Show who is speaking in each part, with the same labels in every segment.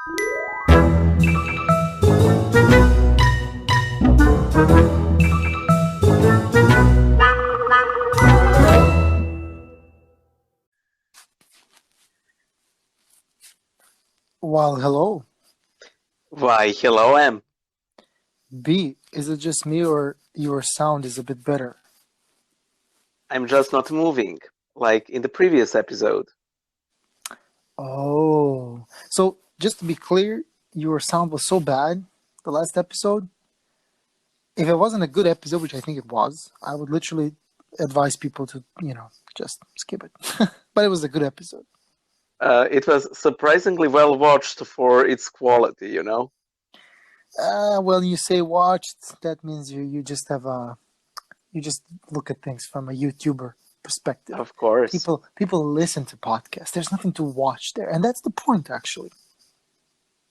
Speaker 1: Well, hello.
Speaker 2: Why, hello, Em.
Speaker 1: B, is it just me or your sound is a bit better?
Speaker 2: I'm just not moving, like in the previous episode.
Speaker 1: Oh, so just to be clear, your sound was so bad the last episode. If it wasn't a good episode, which I think it was, I would literally advise people to, just skip it. But it was a good episode.
Speaker 2: It was surprisingly well watched for its quality, you know?
Speaker 1: Well, you say watched, that means you just look at things from a YouTuber perspective.
Speaker 2: Of course.
Speaker 1: People listen to podcasts. There's nothing to watch there, and that's the point, actually.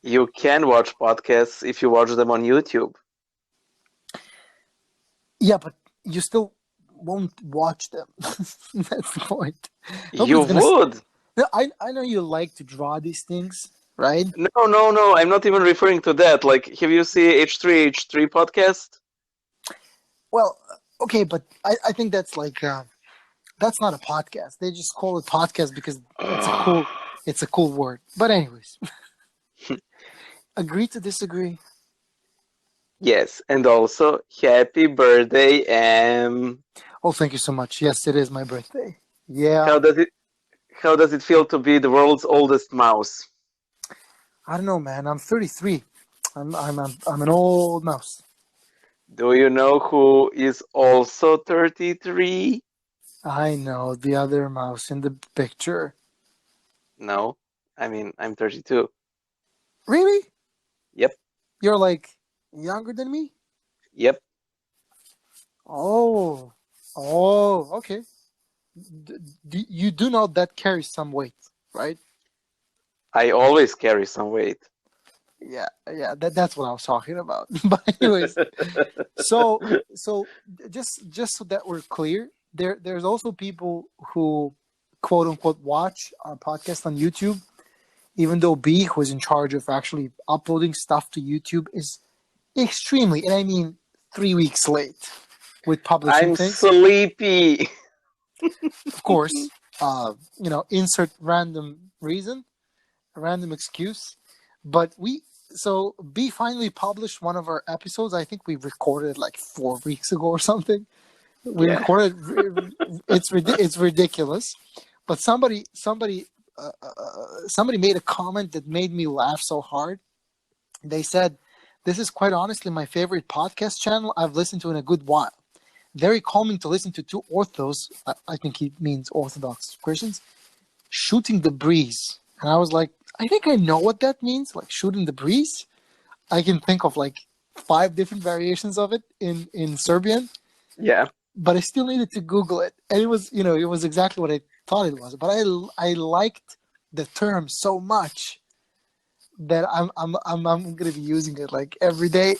Speaker 2: You can watch podcasts if you watch them on YouTube.
Speaker 1: Yeah, but you still won't watch them. That's the point.
Speaker 2: You would.
Speaker 1: No, I know you like to draw these things, right?
Speaker 2: No. I'm not even referring to that. Like, have you seen H3H3 podcast?
Speaker 1: Well, okay, but I think that's like that's not a podcast. They just call it podcast because it's a cool word. But anyways, agree to disagree.
Speaker 2: Yes, and also happy birthday, Em.
Speaker 1: Oh, thank you so much. Yes, it is my birthday. Yeah.
Speaker 2: How does it feel to be the world's oldest mouse?
Speaker 1: I don't know, man. I'm 33. I'm an old mouse.
Speaker 2: Do you know who is also 33?
Speaker 1: I know the other mouse in the picture.
Speaker 2: No, I mean, I'm 32.
Speaker 1: Really?
Speaker 2: Yep.
Speaker 1: You're like younger than me?
Speaker 2: Yep.
Speaker 1: Oh, okay. You do know that carries some weight, right?
Speaker 2: I always carry some weight.
Speaker 1: Yeah. That's what I was talking about. But anyways, so just so that we're clear, there's also people who quote unquote watch our podcast on YouTube, even though B, who is in charge of actually uploading stuff to YouTube, is extremely, and I mean 3 weeks late with publishing
Speaker 2: I'm
Speaker 1: things.
Speaker 2: sleepy.
Speaker 1: Of course, insert random reason, a random excuse. But so B finally published one of our episodes. I think we recorded like 4 weeks ago or something. We recorded. It's ridiculous. But somebody made a comment that made me laugh so hard. They said, "This is quite honestly my favorite podcast channel I've listened to in a good while. Very calming to listen to two orthos," I think he means Orthodox Christians, "shooting the breeze." And I was like, I think I know what that means, like shooting the breeze. I can think of like 5 different variations of it in Serbian.
Speaker 2: Yeah.
Speaker 1: But I still needed to Google it. And it was exactly what I thought it was. But I liked the term so much that I'm gonna be using it like every day.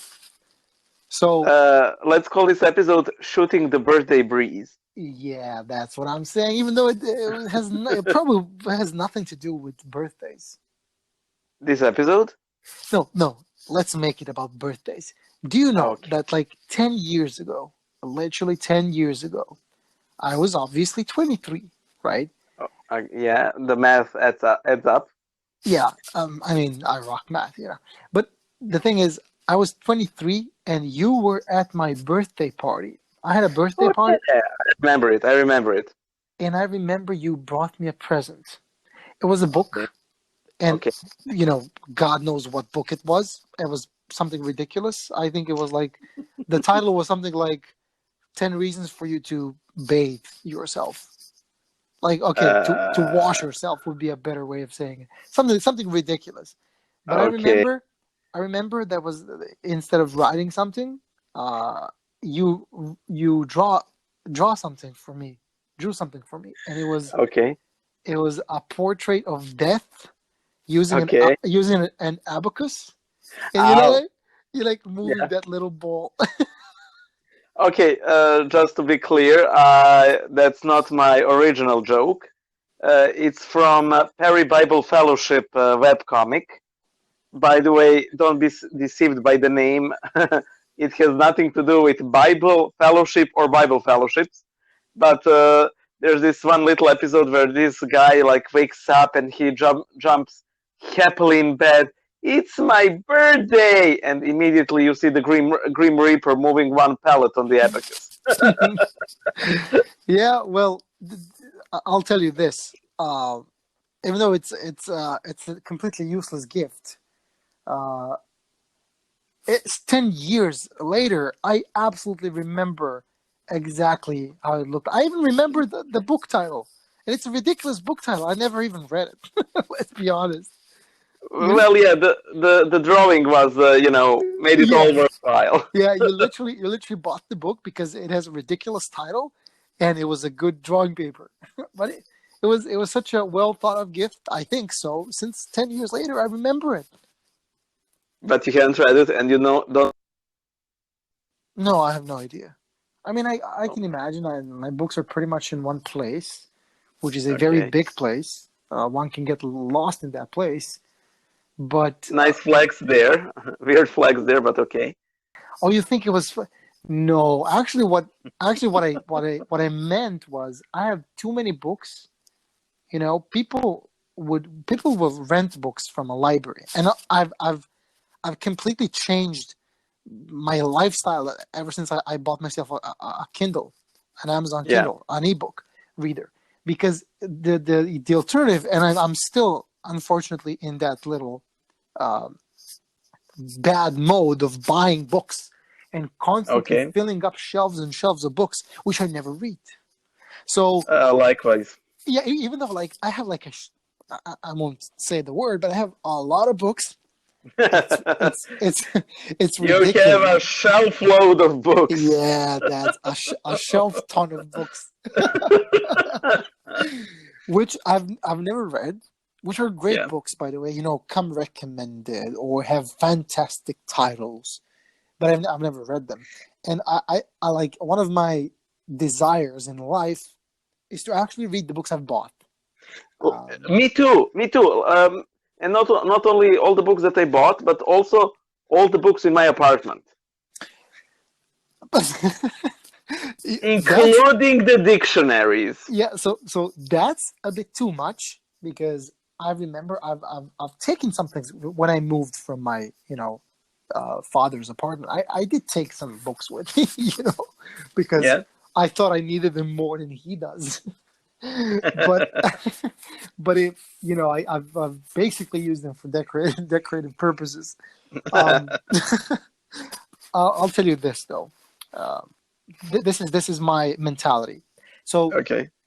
Speaker 1: So
Speaker 2: let's call this episode "Shooting the Birthday Breeze."
Speaker 1: yeah, that's what I'm saying. Even though it probably has nothing to do with birthdays.
Speaker 2: This episode?
Speaker 1: No. Let's make it about birthdays. Do you know
Speaker 2: Okay.
Speaker 1: that like 10 years ago, literally 10 years ago, I was obviously 23, right?
Speaker 2: Yeah, the math adds up.
Speaker 1: Yeah, I mean, I rock math, yeah. But the thing is, I was 23 and you were at my birthday party. I had a birthday party.
Speaker 2: Yeah, I remember it.
Speaker 1: And I remember you brought me a present. It was a book.
Speaker 2: Okay.
Speaker 1: And,
Speaker 2: Okay.
Speaker 1: God knows what book it was. It was something ridiculous. I think it was like, the title was something like 10 Reasons for You to Bathe Yourself. Like, okay, to wash yourself would be a better way of saying it. Something ridiculous. But
Speaker 2: Okay.
Speaker 1: I remember that was, instead of writing something, you drew something for me, and it was a portrait of death using
Speaker 2: Okay.
Speaker 1: using an abacus, and you like moving that little ball.
Speaker 2: Okay, just to be clear, that's not my original joke. It's from Perry Bible Fellowship webcomic. by the way, don't be deceived by the name. It has nothing to do with Bible fellowship or Bible fellowships. But there's this one little episode where this guy like wakes up and he jumps happily in bed. It's my birthday, and immediately you see the Grim Reaper moving one pallet on the abacus.
Speaker 1: Yeah, well, I'll tell you this. Even though it's a completely useless gift, it's 10 years later. I absolutely remember exactly how it looked. I even remember the book title, and it's a ridiculous book title. I never even read it. Let's be honest.
Speaker 2: Well, yeah, the drawing was made it all worthwhile.
Speaker 1: Yeah, you literally bought the book because it has a ridiculous title, and it was a good drawing paper. But it was such a well thought of gift. I think so. Since 10 years later, I remember it.
Speaker 2: But you haven't read it, and don't.
Speaker 1: No, I have no idea. I mean, I can imagine. My books are pretty much in one place, which is a very big place. One can get lost in that place. But
Speaker 2: nice flags there, weird flags there, but okay.
Speaker 1: Oh, you think it was? No, actually, what I meant was I have too many books. You know, people will rent books from a library, and I've completely changed my lifestyle ever since I bought myself a Kindle, an Amazon Kindle, an ebook reader, because the alternative, and I'm still unfortunately in that little bad mode of buying books and constantly filling up shelves and shelves of books which I never read. So
Speaker 2: likewise.
Speaker 1: Yeah, even though like I have like I won't say the word, but I have a lot of books. It's ridiculous.
Speaker 2: You have a shelf load of books.
Speaker 1: Yeah, that's a shelf ton of books, which I've never read. Which are great books, by the way. You know, come recommended or have fantastic titles, but I've never read them. And I like, one of my desires in life is to actually read the books I've bought.
Speaker 2: Me too. And not only all the books that I bought, but also all the books in my apartment, including the dictionaries.
Speaker 1: Yeah, so that's a bit too much, because I remember I've taken some things when I moved from my father's apartment. I did take some books with me, because I thought I needed them more than he does. but I've basically used them for decorative purposes. I'll tell you this though. This is my mentality. So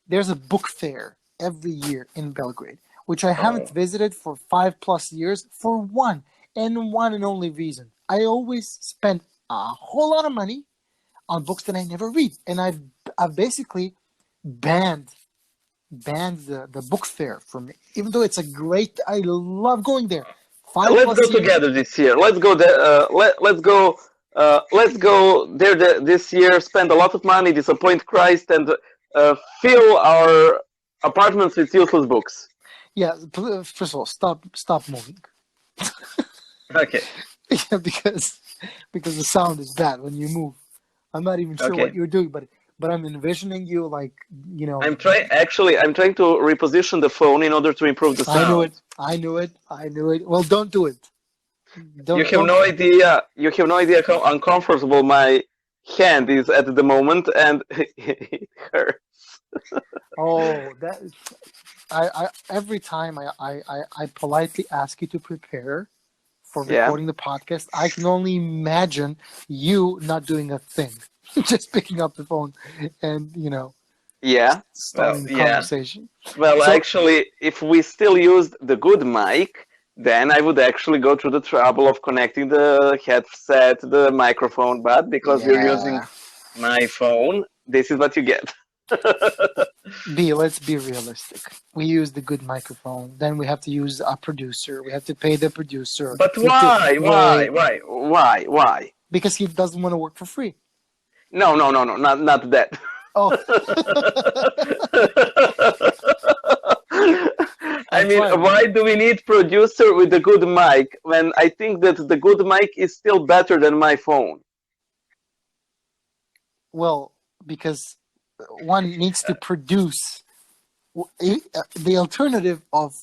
Speaker 1: there's a book fair every year in Belgrade, which I haven't visited for 5+ years for one and only reason. I always spend a whole lot of money on books that I never read, and I've basically banned the book fair for me. Even though it's I love going there.
Speaker 2: Let's go together this year. Let's go there. Let's go. Let's go there this year. Spend a lot of money, disappoint Christ, and fill our apartments with useless books.
Speaker 1: Yeah, first of all, stop moving.
Speaker 2: Okay.
Speaker 1: Yeah, because the sound is bad when you move. I'm not even sure what you're doing, but I'm envisioning you like,
Speaker 2: I'm trying to reposition the phone in order to improve the sound.
Speaker 1: I knew it. Well, don't do it.
Speaker 2: You have no idea how uncomfortable my hand is at the moment, and it hurts.
Speaker 1: I every time I politely ask you to prepare for recording the podcast, I can only imagine you not doing a thing, just picking up the phone and starting the conversation.
Speaker 2: Well, actually, if we still used the good mic, then I would actually go through the trouble of connecting the headset, the microphone, but because we're using my phone, this is what you get.
Speaker 1: Let's be realistic. We use the good microphone, then we have to use a producer. We have to pay the producer.
Speaker 2: But why? Why?
Speaker 1: Because he doesn't want to work for free.
Speaker 2: No, not that.
Speaker 1: Oh.
Speaker 2: I mean,
Speaker 1: try,
Speaker 2: why
Speaker 1: man.
Speaker 2: do we need producer with a good mic when I think that the good mic is still better than my phone?
Speaker 1: Well, because one needs to produce the alternative of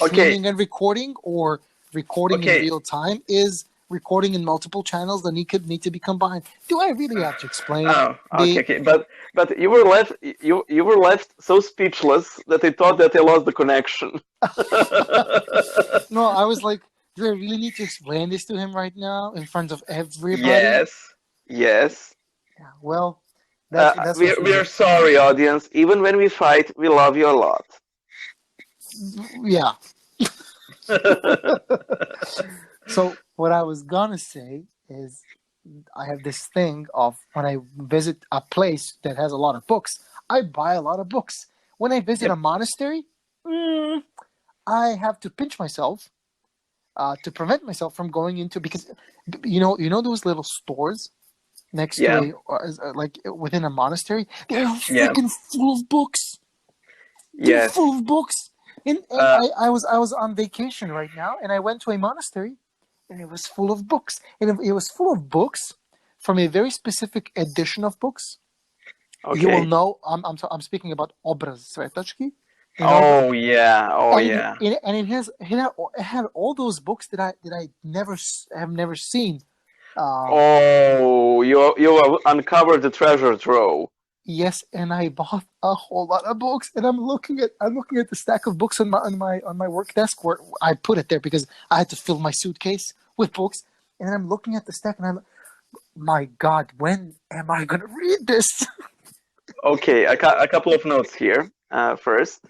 Speaker 2: Okay,
Speaker 1: streaming and recording or recording in
Speaker 2: okay.
Speaker 1: real time is recording in multiple channels that need to be combined. Do I really have to explain
Speaker 2: Oh, okay,
Speaker 1: the
Speaker 2: okay. But you were left so speechless that I thought that I lost the connection.
Speaker 1: no, I was like, do I really need to explain this to him right now in front of everybody?
Speaker 2: Yes, yes.
Speaker 1: Yeah, well, that's what we
Speaker 2: We're
Speaker 1: do.
Speaker 2: sorry, audience. Even when we fight, we love you a lot.
Speaker 1: Yeah. So what I was gonna say is I have this thing of when I visit a place that has a lot of books, I buy a lot of books. When I visit
Speaker 2: Yep.
Speaker 1: a monastery, I have to pinch myself to prevent myself from going into because you know those little stores next to
Speaker 2: Yeah,
Speaker 1: like within a monastery, they're
Speaker 2: yeah,
Speaker 1: freaking full of books. They're
Speaker 2: yes.
Speaker 1: full of books. And
Speaker 2: Uh,
Speaker 1: I was on vacation right now, and I went to a monastery, and it was full of books. And it was full of books from a very specific edition of books. You will
Speaker 2: okay.
Speaker 1: know. I'm speaking about Obraz Svetochki. You know,
Speaker 2: Oh yeah, oh yeah.
Speaker 1: and it had all those books that I have never seen. Um,
Speaker 2: Oh, you have uncovered the treasure trove.
Speaker 1: yes, and I bought a whole lot of books, and I'm looking at the stack of books on my work desk where I put it there because I had to fill my suitcase with books, and then I'm looking at the stack, and I'm, my God, when am I gonna read this?
Speaker 2: Okay, a couple of notes here. First,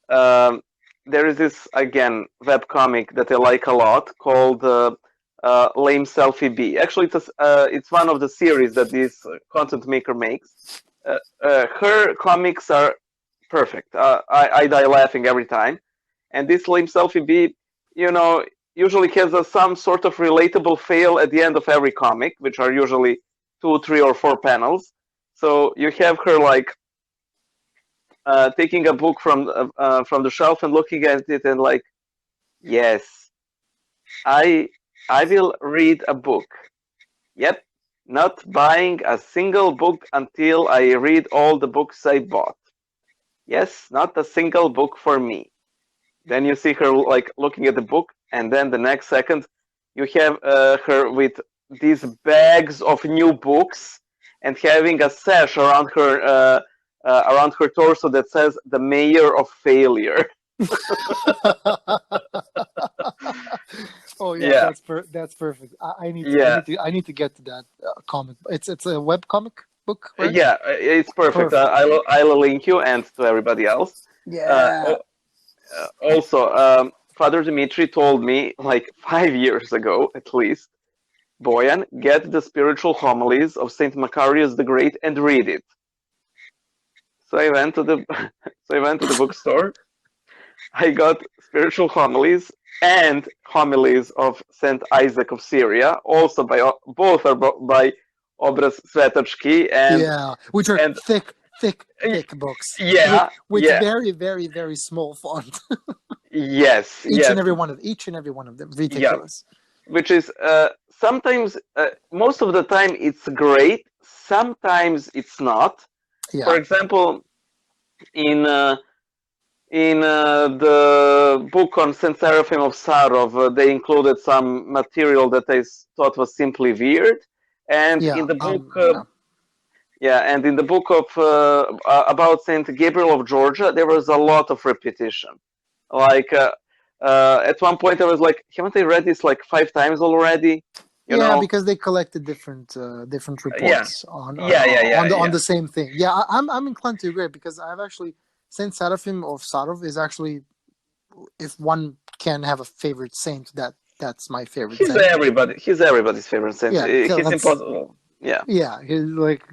Speaker 2: um, there is this again web comic that I like a lot called Lame Selfie B. Actually, it's one of the series that this content maker makes. Her comics are perfect. I die laughing every time. And this Lame Selfie B, you know, usually has some sort of relatable fail at the end of every comic, which are usually 2, 3, or 4 panels. So you have her like taking a book from the shelf and looking at it and like, yes, I I will read a book. Yep, not buying a single book until I read all the books I bought. Yes, not a single book for me. Then you see her like looking at the book, and then the next second you have her with these bags of new books and having a sash around her torso that says "the mayor of failure."
Speaker 1: Oh yeah,
Speaker 2: Yeah,
Speaker 1: that's perfect.
Speaker 2: yeah,
Speaker 1: I need to get to that comic. It's a web comic book, right?
Speaker 2: yeah. It's perfect.
Speaker 1: Perfect.
Speaker 2: I'll link you and to everybody else. Uh,
Speaker 1: Yeah.
Speaker 2: Also, Father Dimitri told me like 5 years ago, at least, Boyan, get the spiritual homilies of Saint Macarius the Great and read it. So I went to the so I went to the bookstore. I got spiritual homilies and homilies of Saint Isaac of Syria, also by both are by Obraz Svetochki
Speaker 1: Yeah, which are
Speaker 2: and
Speaker 1: thick books
Speaker 2: yeah,
Speaker 1: with
Speaker 2: yeah,
Speaker 1: very small font.
Speaker 2: yes, yes,
Speaker 1: Each and every one of them
Speaker 2: yeah.
Speaker 1: ridiculous.
Speaker 2: Which is sometimes most of the time it's great, sometimes it's not. For
Speaker 1: Yeah,
Speaker 2: example, in the book on Saint Seraphim of Sarov, they included some material that I thought was simply weird, and
Speaker 1: yeah,
Speaker 2: in the book
Speaker 1: yeah.
Speaker 2: and in the book of about Saint Gabriel of Georgia there was a lot of repetition. Like at one point I was like, haven't I read this like 5 times already? You
Speaker 1: Yeah,
Speaker 2: know?
Speaker 1: because they collected different
Speaker 2: Yeah,
Speaker 1: reports
Speaker 2: yeah, yeah, yeah,
Speaker 1: on
Speaker 2: yeah.
Speaker 1: the same thing. Yeah, I'm inclined to agree because I've actually Saint Seraphim of Sarov is actually, if one can have a favorite saint, that's my favorite saint.
Speaker 2: He's everybody's favorite saint.
Speaker 1: Yeah,
Speaker 2: He's
Speaker 1: that's
Speaker 2: impossible. Yeah.
Speaker 1: yeah, he's like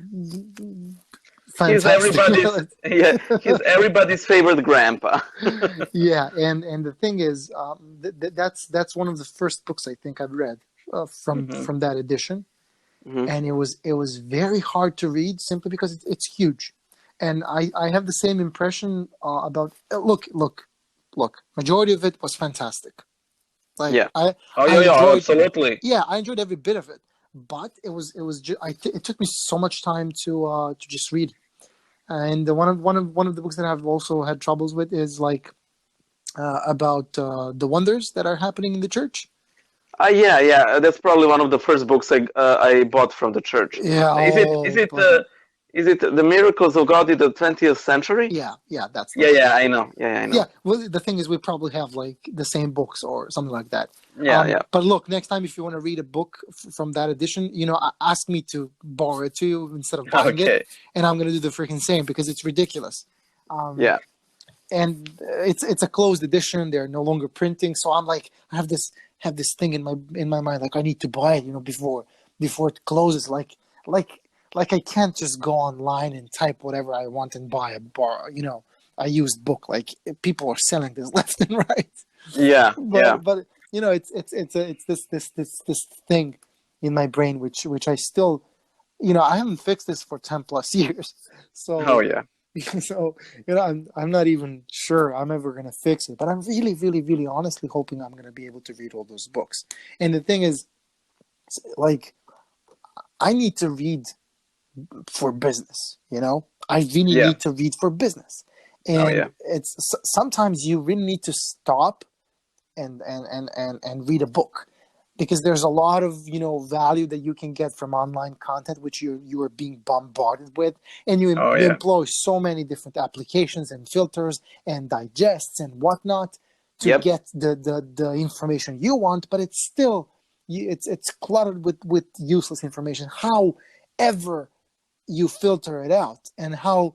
Speaker 2: He's
Speaker 1: fantastic.
Speaker 2: everybody's yeah, he's everybody's favorite grandpa.
Speaker 1: Yeah, and the thing is, that's one of the first books I think I've read
Speaker 2: Hmm.
Speaker 1: from that edition,
Speaker 2: Hmm.
Speaker 1: and it was very hard to read simply because it's huge, and I have the same impression about look. look, majority of it was fantastic. Like
Speaker 2: Yeah.
Speaker 1: I
Speaker 2: Oh
Speaker 1: I
Speaker 2: yeah, yeah,
Speaker 1: enjoyed,
Speaker 2: absolutely.
Speaker 1: yeah, I enjoyed every bit of it. But it took me so much time to just read. And one of the books that I've also had troubles with is like about the wonders that are happening in the church.
Speaker 2: Yeah, yeah. That's probably one of the first books I bought from the church.
Speaker 1: Yeah,
Speaker 2: Is it is
Speaker 1: oh,
Speaker 2: it
Speaker 1: buddy.
Speaker 2: is it the miracles of God in the 20th century?
Speaker 1: Yeah, yeah, that's the
Speaker 2: Yeah,
Speaker 1: one.
Speaker 2: yeah, I know. Yeah, yeah, I
Speaker 1: Yeah,
Speaker 2: know.
Speaker 1: well, the thing is, we probably have like the same books or something like that.
Speaker 2: Yeah, yeah.
Speaker 1: But look, next time if you want to read a book from that edition, ask me to borrow it to you instead of buying it,
Speaker 2: Okay.
Speaker 1: and I'm gonna do the freaking same because it's ridiculous. Um,
Speaker 2: Yeah.
Speaker 1: and it's a closed edition; they're no longer printing. So I'm like, I have this thing in my mind, like I need to buy it, before it closes. Like like I can't just go online and type whatever I want and buy a used book. Like people are selling this left and right.
Speaker 2: Yeah, yeah.
Speaker 1: But it's this thing in my brain which I still, I haven't fixed this for 10 plus years.
Speaker 2: Oh
Speaker 1: So
Speaker 2: yeah.
Speaker 1: so I'm not even sure I'm ever gonna fix it. But I'm really, really, really honestly hoping I'm gonna be able to read all those books. And the thing is, like, I need to read for business. I really
Speaker 2: Yeah.
Speaker 1: need to read for business.
Speaker 2: Oh yeah.
Speaker 1: And sometimes you really need to stop and read a book, because there's a lot of value that you can get from online content which you are being bombarded with, and
Speaker 2: Oh
Speaker 1: you
Speaker 2: yeah.
Speaker 1: employ so many different applications and filters and digests and whatnot to
Speaker 2: Yep.
Speaker 1: get the information you want, but it's still it's cluttered with useless information, however you filter it out, and how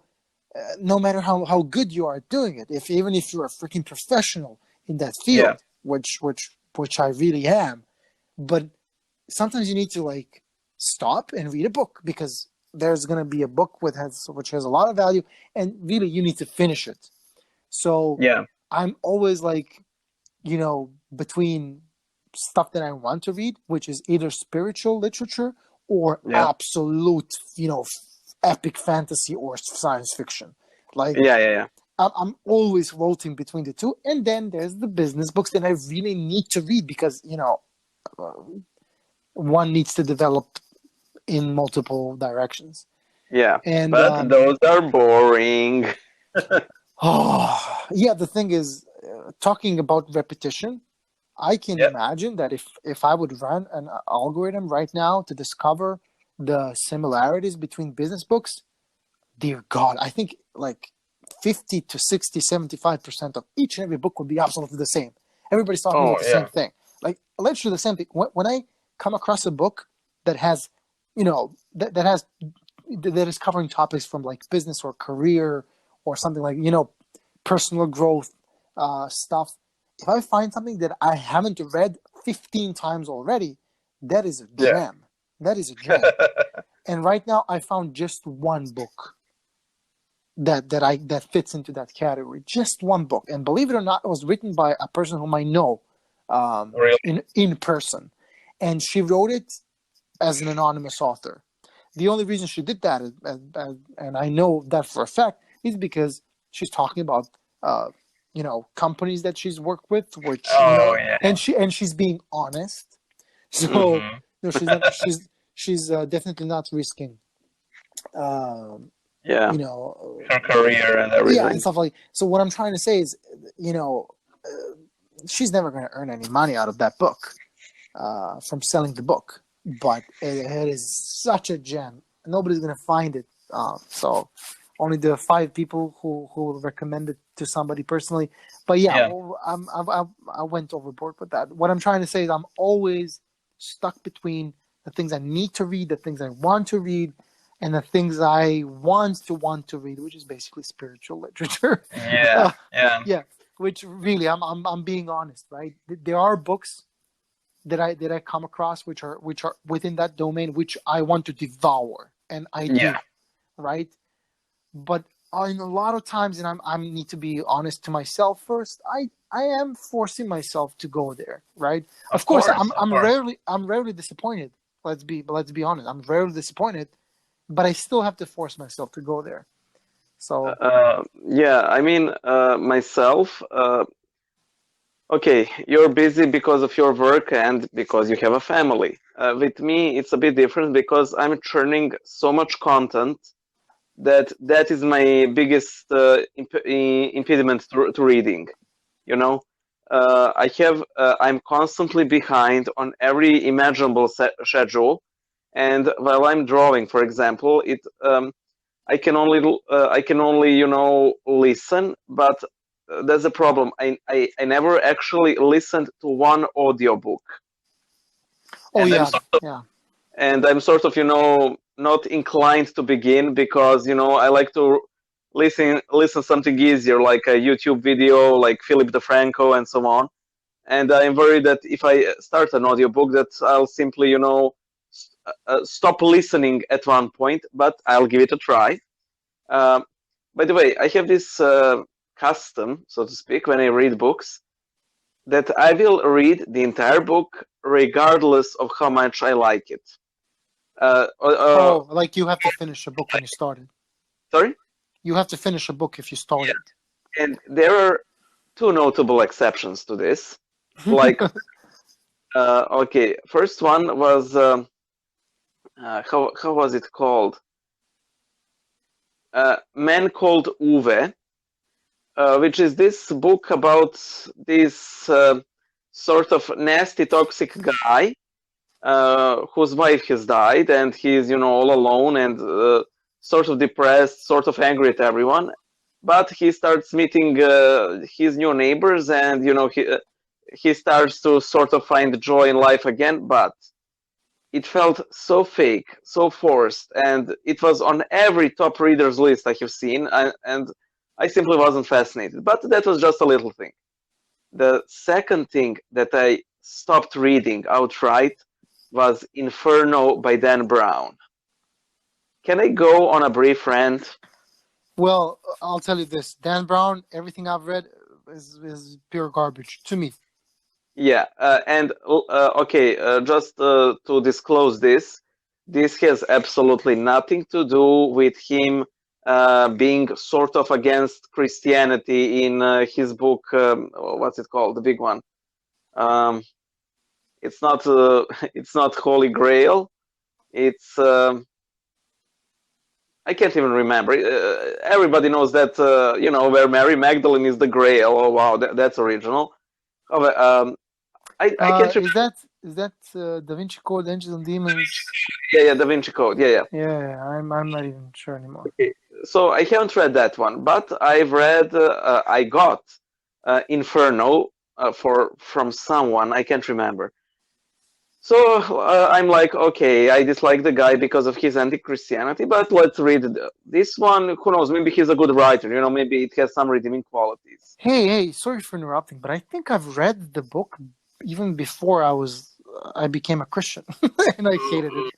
Speaker 1: no matter how good you are at doing it, even if you're a freaking professional in that
Speaker 2: Yeah.
Speaker 1: field, which I really am. But sometimes you need to like stop and read a book, because there's gonna be a book which has a lot of value, and really you need to finish it. So
Speaker 2: Yeah.
Speaker 1: I'm always like, between stuff that I want to read, which is either spiritual literature or
Speaker 2: Yeah.
Speaker 1: absolute, epic fantasy or science fiction. Like
Speaker 2: Yeah. Yeah. Yeah.
Speaker 1: I'm always floating between the two. And then there's the business books that I really need to read, because uh, one needs to develop in multiple directions.
Speaker 2: Yeah.
Speaker 1: And
Speaker 2: But those are boring.
Speaker 1: oh yeah, the thing is, talking about repetition, I can
Speaker 2: Yep.
Speaker 1: imagine that if I would run an algorithm right now to discover the similarities between business books, dear God, I think like 50 to 60, 75% of each and every book would be absolutely the same. Everybody's talking
Speaker 2: Oh
Speaker 1: about the same
Speaker 2: yeah.
Speaker 1: thing. Like literally the same thing. When I come across a book that has, that is covering topics from like business or career or something like, personal growth stuff. If I find something that I haven't read 15 times already, that is a
Speaker 2: Yeah.
Speaker 1: gem. That is a gem. And right now I found just one book that fits into that category. Just one book, and believe it or not, it was written by a person whom I know
Speaker 2: Really?
Speaker 1: in person, and she wrote it as an anonymous author. The only reason she did that, and I know that for a fact, is because she's talking about companies that she's worked with, which
Speaker 2: Oh yeah.
Speaker 1: and she's being honest. So
Speaker 2: Mhm.
Speaker 1: she's definitely not risking. Um,
Speaker 2: Yeah.
Speaker 1: you know,
Speaker 2: Her career and
Speaker 1: yeah, and
Speaker 2: everything.
Speaker 1: stuff like. So what I'm trying to say is, she's never going to earn any money out of that book from selling the book, but it is such a gem. Nobody's going to find it. So only the 5 people who will recommend it to somebody personally. But yeah,
Speaker 2: Yeah.
Speaker 1: well, I went overboard with that. What I'm trying to say is I'm always stuck between the things I need to read, the things I want to read, and the things I want to read, which is basically spiritual literature.
Speaker 2: Yeah. Yeah.
Speaker 1: Yeah, which really, I'm being honest, right? There are books that I come across which are within that domain, which I want to devour, and I do,
Speaker 2: Yeah.
Speaker 1: right? But in a lot of times, and I need to be honest to myself first, I am forcing myself to go there, right? Of course,
Speaker 2: Of course.
Speaker 1: I'm rarely disappointed. Let's be honest. I'm rarely disappointed, but I still have to force myself to go there. So
Speaker 2: Yeah, I mean, myself, Okay, you're busy because of your work and because you have a family. With me, it's a bit different because I'm churning so much content that is my biggest impediment to reading. You know, I'm constantly behind on every imaginable schedule, and while I'm drawing, for example, I can only listen, but there's a problem. I never actually listened to one audiobook,
Speaker 1: Oh
Speaker 2: and
Speaker 1: yeah, yeah.
Speaker 2: I'm sort of not inclined to begin because I like to listen something easier like a YouTube video like Philip DeFranco and so on. And I'm worried that if I start an audiobook that I'll simply stop listening at one point, but I'll give it a try. Um, by the way, I have this custom, so to speak, when I read books, that I will read the entire book regardless of how much I like it.
Speaker 1: Oh, like you have to finish a book when you started.
Speaker 2: Sorry?
Speaker 1: You have to finish a book if you started.
Speaker 2: And there are two notable exceptions to this. Like, okay, first one was how was it called? Man Called Uwe, which is this book about this sort of nasty, toxic guy whose wife has died, and he's all alone and sort of depressed, sort of angry at everyone. But he starts meeting his new neighbors, and he starts to sort of find joy in life again. But it felt so fake, so forced, and it was on every top readers list I have seen, and I simply wasn't fascinated. But that was just a little thing. The second thing that I stopped reading outright was Inferno by Dan Brown. Can I go on a brief rant?
Speaker 1: Well, I'll tell you this: Dan Brown. Everything I've read is pure garbage to me.
Speaker 2: Yeah, and okay, just to disclose this has absolutely nothing to do with him being sort of against Christianity in his book. What's it called? The big one. Um, it's not. It's not Holy Grail. It's. I can't even remember. Everybody knows that. Where Mary Magdalene is the Grail. Oh wow, that's original. I can't remember.
Speaker 1: Is that Da Vinci Code, Angels and Demons?
Speaker 2: Yeah, Da Vinci Code. Yeah.
Speaker 1: Yeah, I'm not even sure anymore.
Speaker 2: Okay. So I haven't read that one, but I've read. I got Inferno from someone. I can't remember. So I'm like, okay, I dislike the guy because of his anti-Christianity, but let's read this one. Who knows? Maybe he's a good writer. Maybe it has some redeeming qualities.
Speaker 1: Hey, sorry for interrupting, but I think I've read the book even before I became a Christian, and I hated it.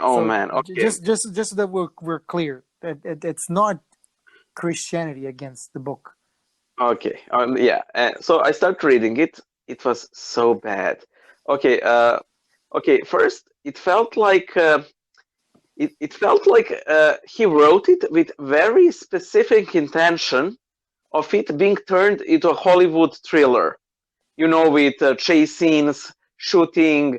Speaker 2: Oh
Speaker 1: So
Speaker 2: man, okay.
Speaker 1: Just so that we're clear that it's not Christianity against the book.
Speaker 2: Okay, yeah. So I started reading it. It was so bad. Okay, okay. First, it felt like he wrote it with very specific intention of it being turned into a Hollywood thriller. With chase scenes, shooting,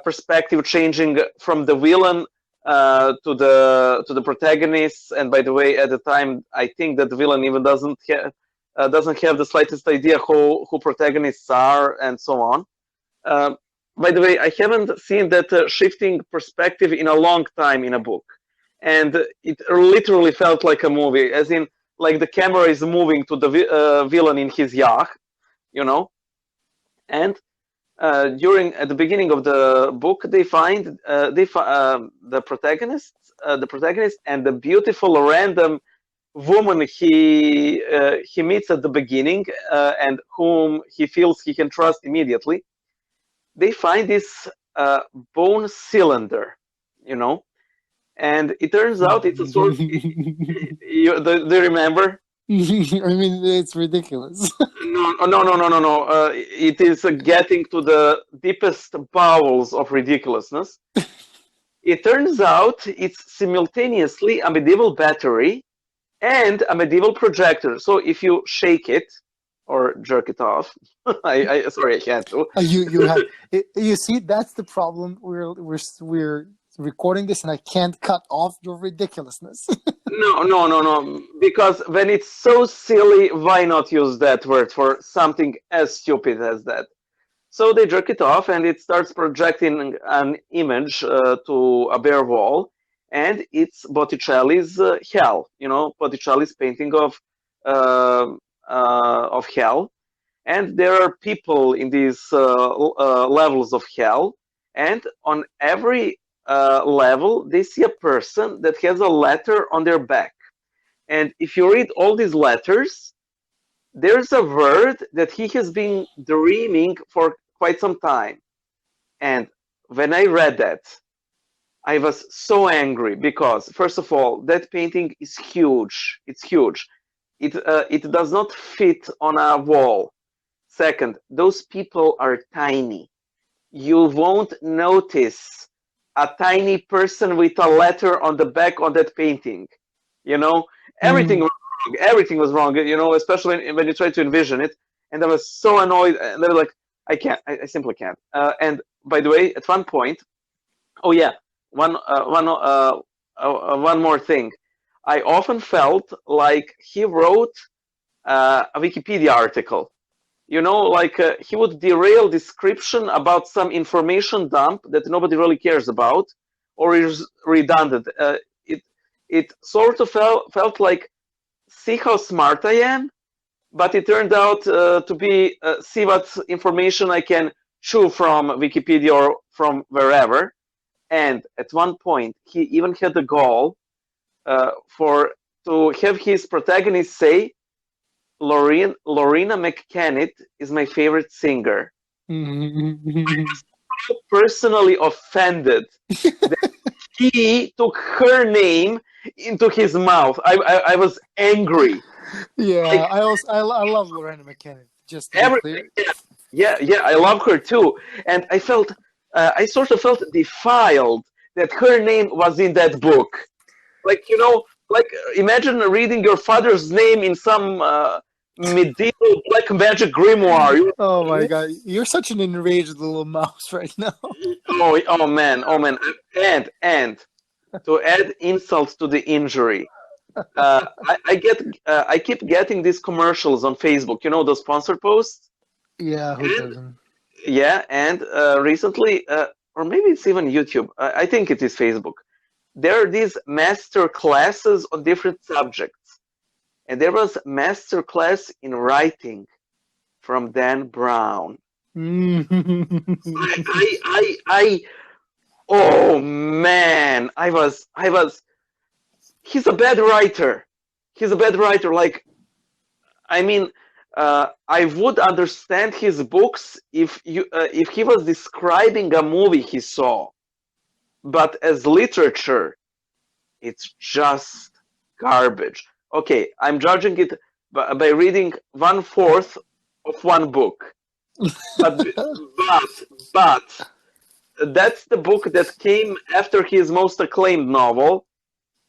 Speaker 2: perspective changing from the villain to the protagonists. And by the way, at the time, I think that the villain even doesn't have the slightest idea who protagonists are, and so on. By the way, I haven't seen that shifting perspective in a long time in a book, and it literally felt like a movie, as in like the camera is moving to the villain in his yacht, and at the beginning of the book, they find the protagonist, and the beautiful random woman he meets at the beginning, and whom he feels he can trust immediately. They find this bone cylinder, and it turns out it's a sort. Do you remember?
Speaker 1: I mean, it's ridiculous.
Speaker 2: No. It is getting to the deepest bowels of ridiculousness. It turns out it's simultaneously a medieval battery and a medieval projector. So if you shake it, or jerk it off. I sorry, I had to.
Speaker 1: You have you see that's the problem. We're recording this and I can't cut off your ridiculousness.
Speaker 2: No. Because when it's so silly, why not use that word for something as stupid as that? So they jerk it off, and it starts projecting an image to a bare wall, and it's Botticelli's Hell. You know, Botticelli's painting of Hell, and there are people in these levels of Hell, and on every level they see a person that has a letter on their back, and if you read all these letters, there's a word that he has been dreaming for quite some time. And when I read that, I was so angry because, first of all, that painting is huge. It's huge. It does not fit on a wall. Second, those people are tiny. You won't notice a tiny person with a letter on the back on that painting. You know, everything was wrong. Everything was wrong. You know, especially when you try to envision it. And I was so annoyed. And they were like, I can't. I simply can't. And by the way, at one point, oh yeah, one more thing. I often felt like he wrote a Wikipedia article. You know, like he would derail description about some information dump that nobody really cares about, or is redundant. It sort of felt like, see how smart I am, but it turned out to be see what information I can chew from Wikipedia or from wherever. And at one point, he even had the gall to have his protagonist say, Lorena McKennitt is my favorite singer. I was so personally offended that he took her name into his mouth. I was angry.
Speaker 1: Yeah, like, I love Lorena McKennitt. Just to be clear.
Speaker 2: Yeah, I love her too. And I sort of felt defiled that her name was in that book. Like, you know, like imagine reading your father's name in some medieval black magic grimoire.
Speaker 1: Oh my god, you're such an enraged little mouse right now.
Speaker 2: oh man, and to add insult to the injury, I keep getting these commercials on Facebook. You know, those sponsor posts.
Speaker 1: Yeah, who doesn't?
Speaker 2: Yeah, and recently, or maybe it's even YouTube. I think it is Facebook. There are these master classes on different subjects, and there was master class in writing from Dan Brown. Oh man, I was. He's a bad writer. Like, I mean, I would understand his books if he was describing a movie he saw, but as literature, it's just garbage. Okay, I'm judging it by reading 1/4 of one book, but that's the book that came after his most acclaimed novel.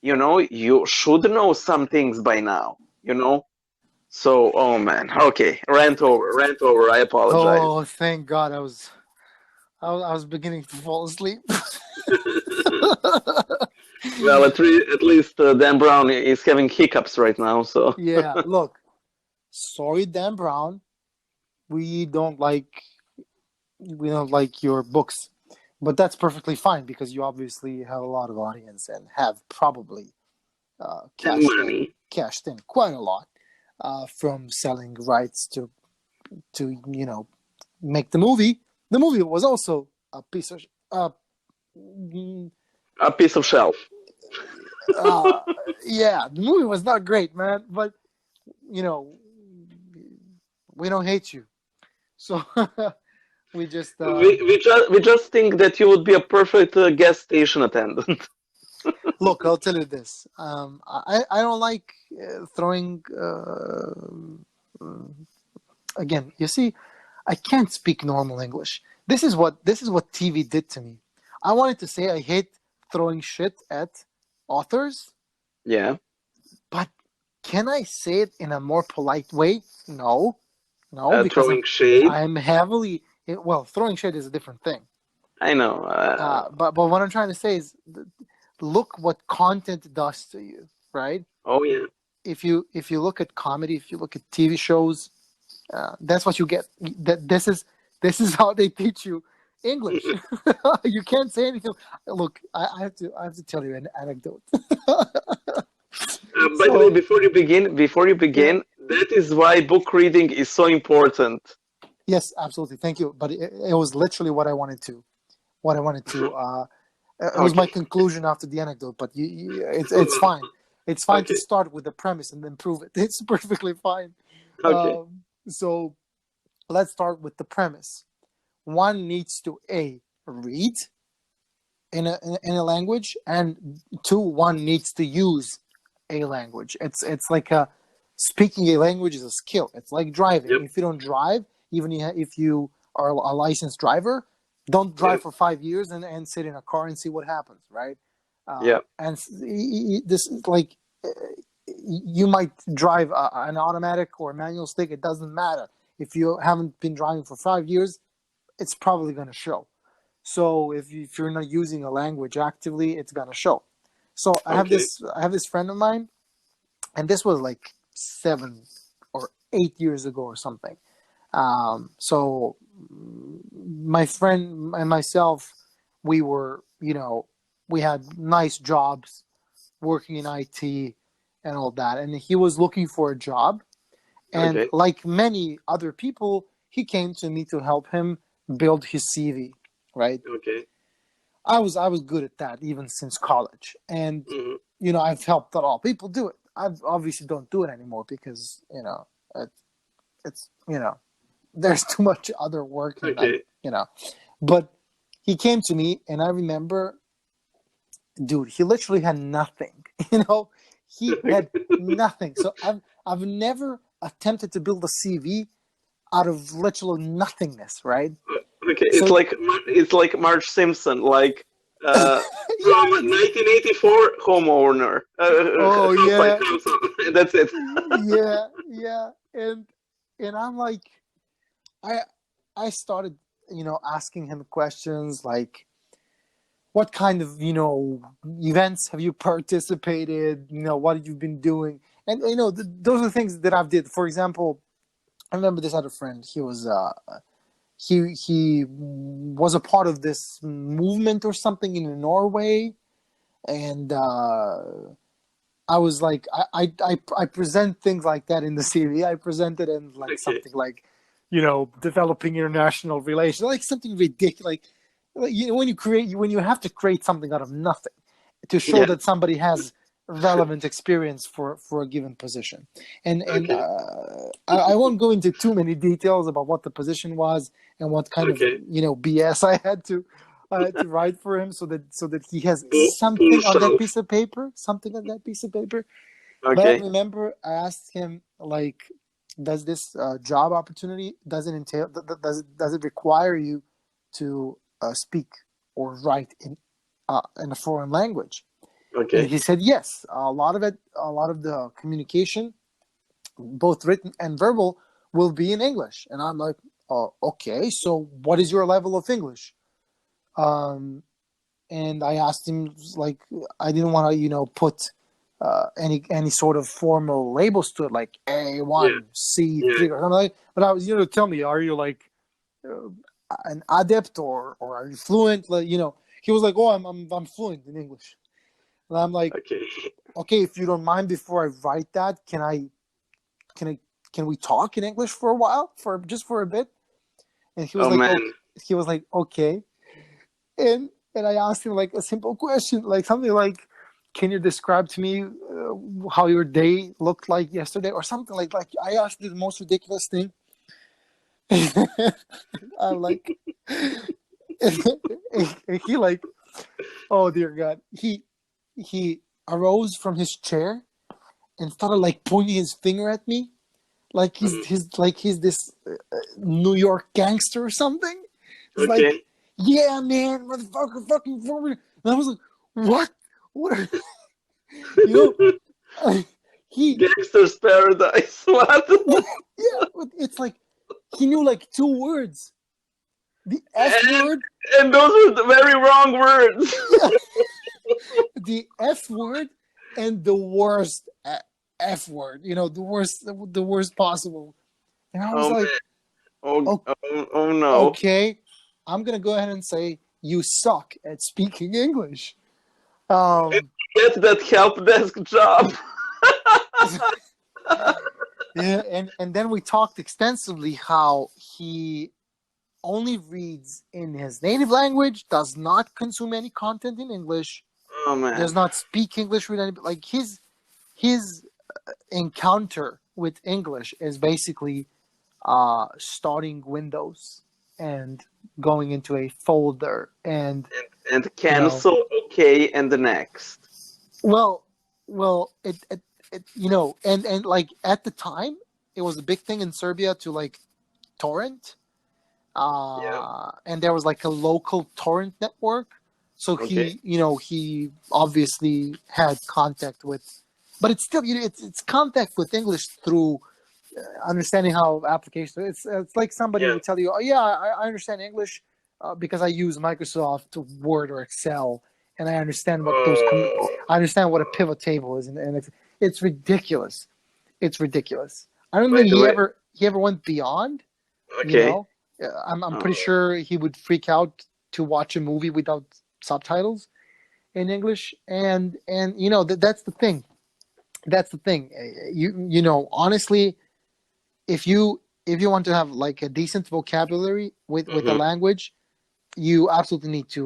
Speaker 2: You know, you should know some things by now. You know. So, oh man, okay, rant over. I apologize.
Speaker 1: Oh, thank God, I was beginning to fall asleep.
Speaker 2: Well, at least Dan Brown is having hiccups right now. So
Speaker 1: yeah, look, sorry, Dan Brown, we don't like your books, but that's perfectly fine because you obviously have a lot of audience and have probably cashed in quite a lot. From selling rights to make the movie. The movie was also a piece of
Speaker 2: shelf.
Speaker 1: Yeah, the movie was not great, man. But we don't hate you, so we just
Speaker 2: we just think that you would be a perfect gas station attendant.
Speaker 1: Look, I'll tell you this. I don't like throwing. Again, you see, I can't speak normal English. This is what TV did to me. I wanted to say I hate throwing shit at authors.
Speaker 2: Yeah.
Speaker 1: But can I say it in a more polite way? No. No, because
Speaker 2: Throwing shade.
Speaker 1: I'm heavily well. Throwing shade is a different thing.
Speaker 2: I know.
Speaker 1: But what I'm trying to say is, look what content does to you, right?
Speaker 2: Oh yeah.
Speaker 1: If you look at comedy, if you look at TV shows, that's what you get. That this is how they teach you English. You can't say anything. Look, I have to tell you an anecdote.
Speaker 2: By the way,
Speaker 1: So
Speaker 2: before you
Speaker 1: yeah,
Speaker 2: begin, that is why book reading is so important.
Speaker 1: yes, absolutely. Thank you. But it was literally what I wanted to. What I wanted to. It was my
Speaker 2: Okay.
Speaker 1: conclusion after the anecdote. But it's fine. It's fine to
Speaker 2: Okay.
Speaker 1: start with the premise and then prove it. It's perfectly fine.
Speaker 2: Okay.
Speaker 1: So let's start with the premise. One needs to read in a language, and two, one needs to use a language. It's like speaking a language is a skill. It's like driving.
Speaker 2: Yep.
Speaker 1: If you don't drive, even if you are a licensed driver, don't drive
Speaker 2: Yep.
Speaker 1: for 5 years and sit in a car and see what happens, right?
Speaker 2: Yeah.
Speaker 1: And this is like you might drive an automatic or a manual stick. It doesn't matter. If you haven't been driving for 5 years, it's probably going to show. So if you're not using a language actively, it's going to show. So
Speaker 2: Okay.
Speaker 1: I have this friend of mine, and this was like 7 or 8 years ago or something. So my friend and myself, we were, we had nice jobs working in IT and all that. And he was looking for a job. And
Speaker 2: Okay.
Speaker 1: like many other people, he came to me to help him build his CV, right?
Speaker 2: Okay.
Speaker 1: I was good at that even since college. And,
Speaker 2: Hmm.
Speaker 1: I've helped a lot of people do it. I obviously don't do it anymore because, it's, there's too much other work and
Speaker 2: Okay.
Speaker 1: but he came to me and I remember, dude, he literally had nothing. He had nothing. So I've never attempted to build a CV out of literal nothingness, right?
Speaker 2: Okay.
Speaker 1: So
Speaker 2: It's like Marge Simpson, like from
Speaker 1: yeah,
Speaker 2: 1984, homeowner,
Speaker 1: oh
Speaker 2: house like
Speaker 1: yeah,
Speaker 2: house. That's it.
Speaker 1: yeah, and I'm like, I I started, asking him questions like, what kind of, events have you participated? What have you been doing? And those are things that I've did. For example, I remember this other friend. He was a part of this movement or something in Norway, and I was like, I present things like that in the CV. I presented in like
Speaker 2: Okay.
Speaker 1: something like, developing international relations, like something ridiculous. Like, when you have to create something out of nothing to show
Speaker 2: Yeah.
Speaker 1: that somebody has relevant experience for a given position. And
Speaker 2: Okay.
Speaker 1: I won't go into too many details about what the position was and what kind of
Speaker 2: Okay.
Speaker 1: BS I had to write for him so that he has
Speaker 2: Pull
Speaker 1: something on that
Speaker 2: shelf.
Speaker 1: piece of paper, something on that piece of paper. But I
Speaker 2: Okay.
Speaker 1: remember I asked him, like, does this job opportunity, does it entail, does it require you to speak or write in a foreign language? And
Speaker 2: Okay.
Speaker 1: he said yes. A lot of the communication, both written and verbal, will be in English. And I'm like, oh, okay. So what is your level of English? Um, and I asked him, like, I didn't want to put any sort of formal labels to it, like
Speaker 2: Yeah.
Speaker 1: A1,
Speaker 2: Yeah.
Speaker 1: C3 or something like. But I was, tell me, are you like uh, an adept or are you fluent? Like, he was like, oh, I'm fluent in English. And I'm like,
Speaker 2: Okay.
Speaker 1: okay, if you don't mind, before I write that, can I can we talk in English for a while, for a bit? And he was
Speaker 2: Oh
Speaker 1: like,
Speaker 2: man.
Speaker 1: okay. He was like, okay. And I asked him like a simple question, like something like, can you describe to me how your day looked like yesterday, or something like I asked the most ridiculous thing. I'm like, and he like, oh dear God, he arose from his chair and started like pointing his finger at me, like
Speaker 2: Mhm.
Speaker 1: he's this New York gangster or something. It's like,
Speaker 2: Okay.
Speaker 1: yeah, man, motherfucker, fucking forward. And I was like, what? What? You know, he,
Speaker 2: Gangster's Paradise. What?
Speaker 1: yeah, it's like He knew like 2 words. The F word,
Speaker 2: And those were the very wrong words.
Speaker 1: the F word, and the worst F word. You know, the worst possible. And I was
Speaker 2: Oh
Speaker 1: like,
Speaker 2: man. Oh,
Speaker 1: "Oh,
Speaker 2: oh no.
Speaker 1: okay, I'm gonna go ahead and say you suck at speaking English." Um,
Speaker 2: Get that help desk job.
Speaker 1: yeah, and then we talked extensively how he only reads in his native language, does not consume any content in English,
Speaker 2: Oh man.
Speaker 1: does not speak English with any, like his encounter with English is basically starting Windows and going into a folder and
Speaker 2: And
Speaker 1: you know
Speaker 2: cancel. Okay, and the next.
Speaker 1: well it and like at the time it was a big thing in Serbia to like torrent
Speaker 2: Yeah.
Speaker 1: and there was like a local torrent network. So
Speaker 2: Okay.
Speaker 1: he obviously had contact with, but it's still it's contact with English through understanding how applications. It's like somebody
Speaker 2: Yeah.
Speaker 1: would tell you, oh yeah, I understand English because I use Microsoft Word or Excel, and I understand what
Speaker 2: Oh.
Speaker 1: I understand what a pivot table is, and it's ridiculous. It's ridiculous. I don't
Speaker 2: By
Speaker 1: think
Speaker 2: the way.
Speaker 1: he ever went beyond. You
Speaker 2: Okay.
Speaker 1: know, I'm pretty
Speaker 2: Oh.
Speaker 1: sure he would freak out to watch a movie without subtitles in English, and that's the thing. That's the thing. Honestly, if you want to have like a decent vocabulary with a
Speaker 2: Mhm.
Speaker 1: language, you absolutely need to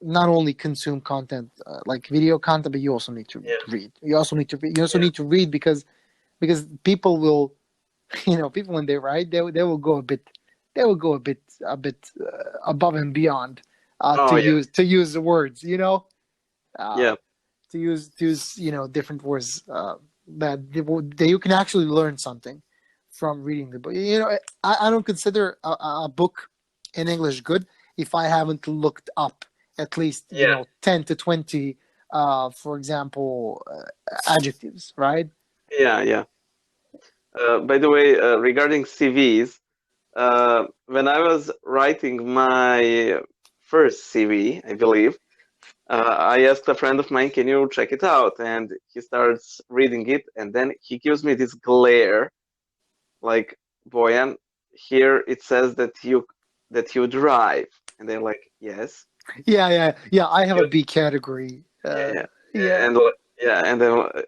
Speaker 1: not only consume content like video content, but you also need to
Speaker 2: Yeah.
Speaker 1: read. You also need to read. You also
Speaker 2: Yeah.
Speaker 1: need to read because people will, people when they write, they will go a bit, above and beyond
Speaker 2: Oh
Speaker 1: to
Speaker 2: yeah.
Speaker 1: use the words, uh,
Speaker 2: Yeah.
Speaker 1: to use different words that you can actually learn something from reading the book. I don't consider a book in English good if I haven't looked up at least
Speaker 2: Yeah.
Speaker 1: 10 to 20 for example adjectives, right?
Speaker 2: Yeah. Yeah. By the way, regarding CVs, when I was writing my first CV, I believe, I asked a friend of mine, "Can you check it out?" And he starts reading it, and then he gives me this glare, like, "Boyan, here it says that you drive," and they're like, "Yes."
Speaker 1: Yeah, I have a
Speaker 2: You,
Speaker 1: B category.
Speaker 2: yeah, yeah,
Speaker 1: Yeah.
Speaker 2: and yeah,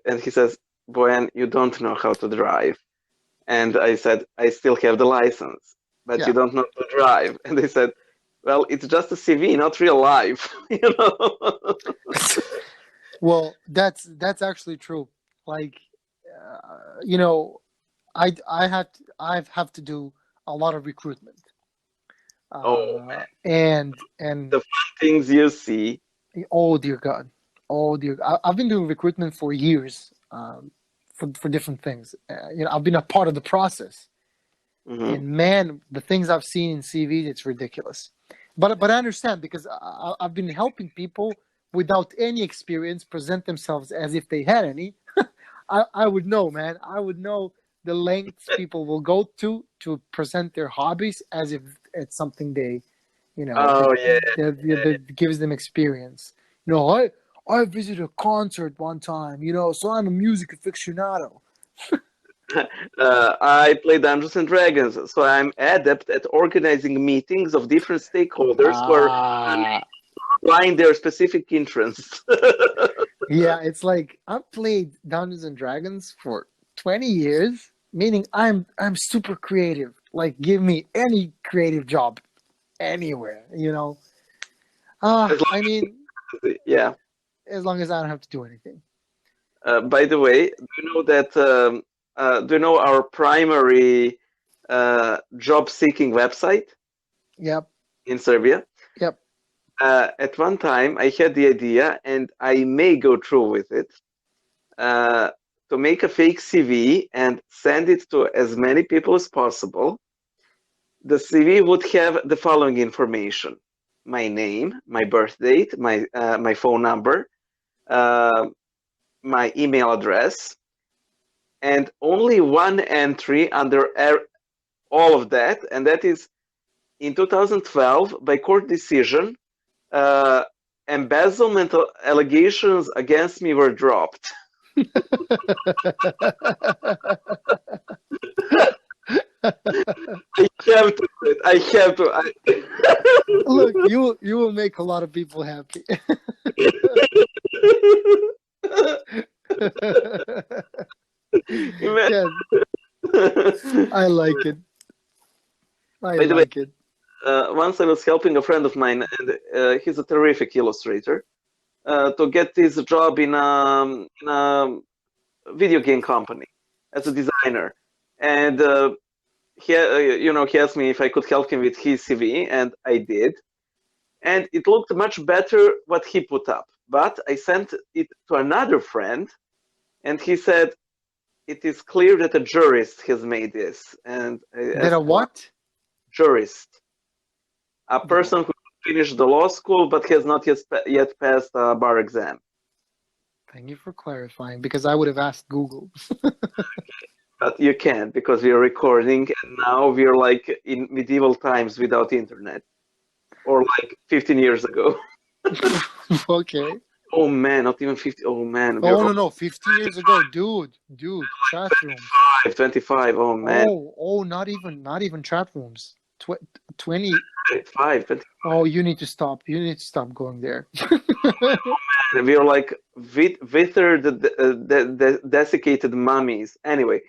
Speaker 2: and he says, "Boyan, you don't know how to drive." And I said, "I still have the license, but
Speaker 1: Yeah.
Speaker 2: you don't know to drive." And they said, "Well, it's just a CV, not real life." you know?
Speaker 1: Well, that's actually true. Like, you know, I have to do a lot of recruitment,
Speaker 2: Oh,
Speaker 1: and
Speaker 2: the fun things you see.
Speaker 1: oh dear God, oh dear, I've been doing recruitment for years, for different things. I've been a part of the process,
Speaker 2: Hmm.
Speaker 1: and man, the things I've seen in CVs, it's ridiculous. But I understand because I've been helping people without any experience present themselves as if they had any. I would know, man. I would know the lengths people will go to present their hobbies as if it's something they,
Speaker 2: Oh yeah,
Speaker 1: that gives them experience. I visited a concert one time, so I'm a music aficionado.
Speaker 2: I play Dungeons and Dragons, so I'm adept at organizing meetings of different stakeholders who are
Speaker 1: Ah,
Speaker 2: applying their specific interests.
Speaker 1: yeah. It's like I've played Dungeons and Dragons for 20 years, meaning I'm super creative. Like, give me any creative job anywhere.
Speaker 2: As
Speaker 1: I mean,
Speaker 2: yeah.
Speaker 1: as long as I don't have to do anything.
Speaker 2: By the way, do you know that? Do you know our primary job-seeking website
Speaker 1: Yep,
Speaker 2: in Serbia?
Speaker 1: yep.
Speaker 2: At one time, I had the idea, and I may go through with it, uh, to make a fake CV and send it to as many people as possible. The CV would have the following information: my name, my birth date, my phone number, uh, my email address, and only one entry under all of that, and that is in 2012 by court decision. Embezzlement allegations against me were dropped. I have to quit. I have to.
Speaker 1: Look, you will make a lot of people happy. Yeah, I like it. I
Speaker 2: By the way,
Speaker 1: like it.
Speaker 2: once I was helping a friend of mine, and he's a terrific illustrator, to get his job in a video game company as a designer, and he asked me if I could help him with his CV, and I did, and it looked much better what he put up. But I sent it to another friend, and he said it is clear that a jurist has made this. And
Speaker 1: That a what?
Speaker 2: Jurist, a person who finished the law school but has not yet passed a bar exam.
Speaker 1: Thank you for clarifying, because I would have asked Google.
Speaker 2: But you can't, because we are recording, and now we are like in medieval times without internet, or like 15 years ago.
Speaker 1: Okay.
Speaker 2: Oh man, not even 50. Oh man.
Speaker 1: Oh no, 15 years ago, dude, chat rooms.
Speaker 2: 25. Oh man.
Speaker 1: Oh, not even chat rooms. 20.
Speaker 2: 25.
Speaker 1: Oh, you need to stop. You need to stop going there.
Speaker 2: We are like withered, desiccated mummies. Anyway,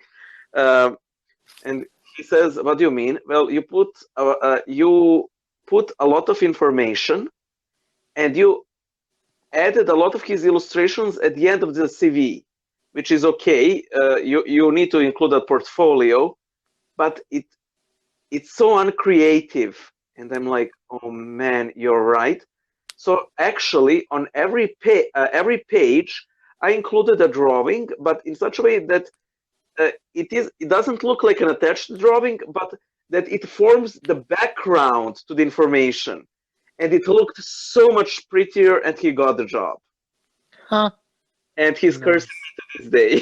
Speaker 2: and he says, "What do you mean?" Well, you put a lot of information, and you added a lot of his illustrations at the end of the CV, which is okay. You need to include a portfolio, but it's so uncreative. And I'm like, oh man, you're right. So actually, on every page, I included a drawing, but in such a way that it doesn't look like an attached drawing, but that it forms the background to the information. And it looked so much prettier, and he got the job.
Speaker 1: Huh?
Speaker 2: And he's cursing me to this day.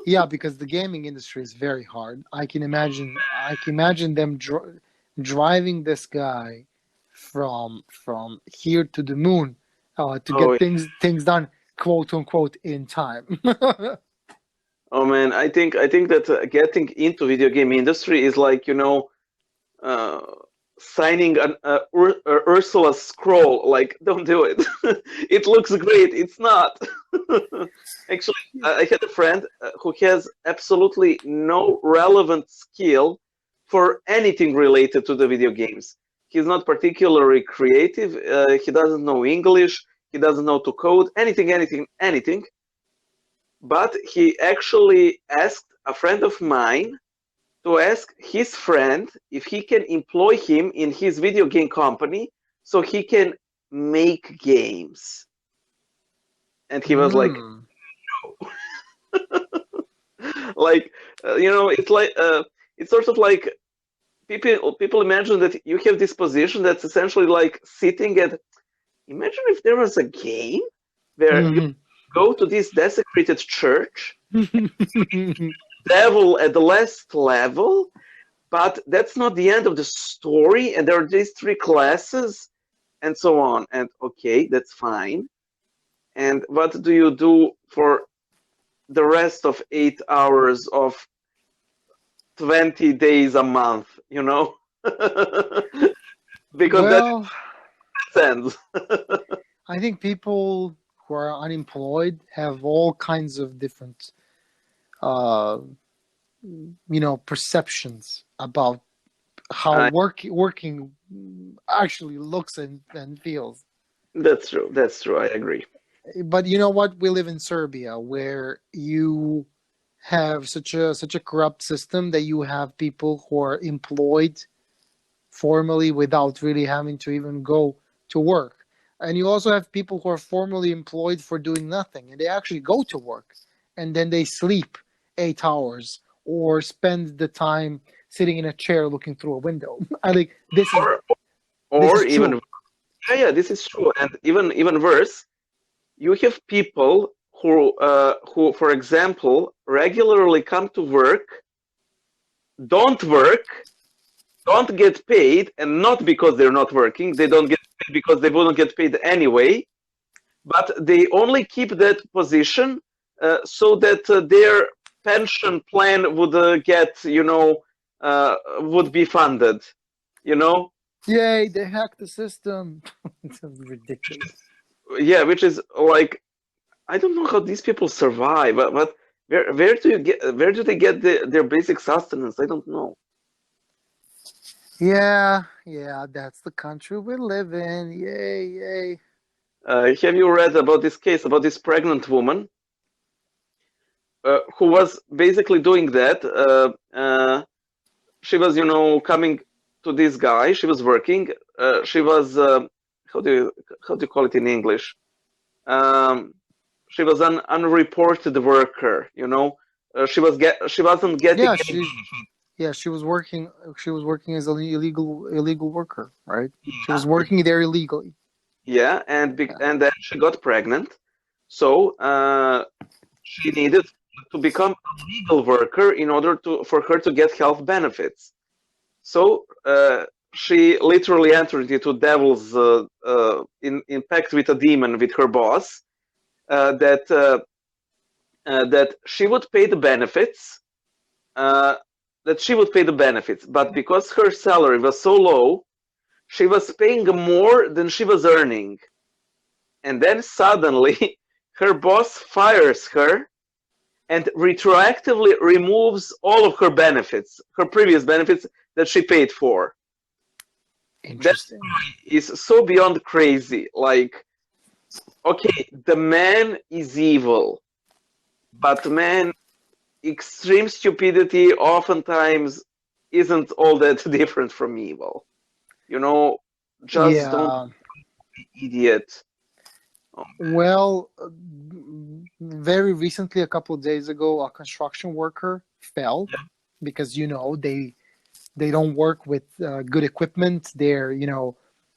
Speaker 1: Yeah, because the gaming industry is very hard. I can imagine them driving this guy from here to the moon to get things done, quote unquote, in time.
Speaker 2: Oh man, I think that getting into video game industry is like, signing an Ursula scroll. Like, don't do it. It looks great. It's not. Actually, I had a friend who has absolutely no relevant skill for anything related to the video games. He's not particularly creative. He doesn't know English. He doesn't know to code anything. But he actually asked a friend of mine to ask his friend if he can employ him in his video game company so he can make games. And he was like, no. Like, it's like, it's sort of like people imagine that you have this position that's essentially like sitting at, imagine if there was a game where you go to this desecrated church, devil at the last level, but that's not the end of the story, and there are these 3 classes, and so on. And okay, that's fine. And what do you do for the rest of 8 hours of 20 days a month, Because that sense.
Speaker 1: I think people who are unemployed have all kinds of different perceptions about how working actually looks and feels.
Speaker 2: That's true. I agree.
Speaker 1: But you know what? We live in Serbia, where you have such a corrupt system that you have people who are employed formally without really having to even go to work. And you also have people who are formally employed for doing nothing, and they actually go to work, and then they sleep 8 hours or spend the time sitting in a chair looking through a window. I think this is
Speaker 2: even
Speaker 1: true.
Speaker 2: Yeah, this is true. And even worse, you have people who, for example, regularly come to work. don't work, don't get paid, and not because they're not working. They don't get paid because they wouldn't get paid anyway. But they only keep that position so that their pension plan would would be funded. You know?
Speaker 1: Yay! They hacked the system. It's ridiculous.
Speaker 2: Yeah, which is like, I don't know how these people survive. But where do they get their basic sustenance? I don't know.
Speaker 1: Yeah, that's the country we live in. Yay, yay.
Speaker 2: Have you read about this case about this pregnant woman who was basically doing that? She was, coming to this guy. She was working. She was how do you call it in English? She was an unreported worker. She wasn't getting
Speaker 1: Yeah,
Speaker 2: any.
Speaker 1: she was working. She was working as an illegal worker, right? She was working there illegally.
Speaker 2: Yeah, and then she got pregnant, so she needed to become a legal worker in order for her to get health benefits. So she literally entered into devil's in pact with a demon with her boss that she would pay the benefits. But because her salary was so low, she was paying more than she was earning. And then suddenly, her boss fires her and retroactively removes all of her benefits, her previous benefits that she paid for.
Speaker 1: Interesting.
Speaker 2: That is so beyond crazy. Like, okay, the man is evil, but man, extreme stupidity oftentimes isn't all that different from evil. Just don't be idiot.
Speaker 1: Well, very recently, a couple of days ago, a construction worker fell because they don't work with good equipment. They're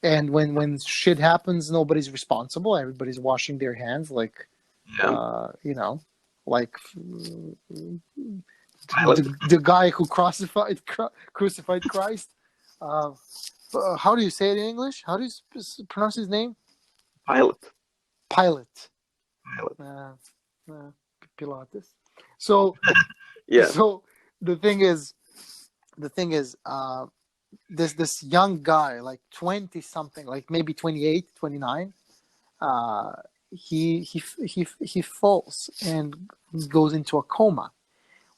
Speaker 1: and when shit happens, nobody's responsible. Everybody's washing their hands, like like the guy who crucified Christ. How do you say it in English? How do you pronounce his name? Pilate. Pilatus. So, So the thing is, this young guy, like 20 something, like maybe 28, 29, he falls and goes into a coma.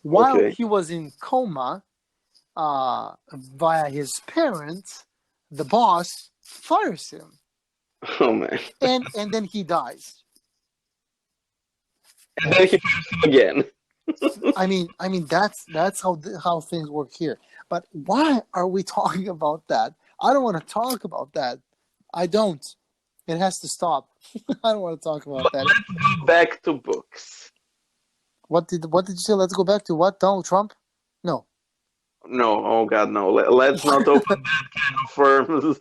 Speaker 1: While he was in coma, via his parents, the boss fires him.
Speaker 2: Oh man!
Speaker 1: And then he dies.
Speaker 2: And then he fires him again.
Speaker 1: I mean that's how things work here. But why are we talking about that? I don't want to talk about that. I don't. It has to stop. I don't want to talk about that.
Speaker 2: Let's go back to books.
Speaker 1: What did you say? Let's go back to what? Donald Trump? No.
Speaker 2: No, oh God, no. Let's not open that kind of firms.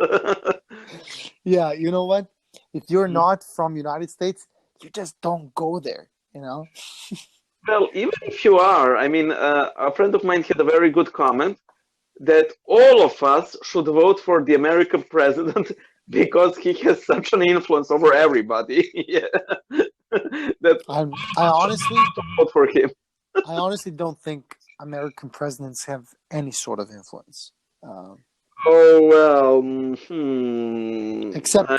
Speaker 1: Yeah, you know what? If you're not from United States, you just don't go there,
Speaker 2: Well, even if you are, I mean, a friend of mine had a very good comment that all of us should vote for the American president because he has such an influence over everybody.
Speaker 1: I honestly
Speaker 2: vote for him.
Speaker 1: I honestly don't think American presidents have any sort of influence. Except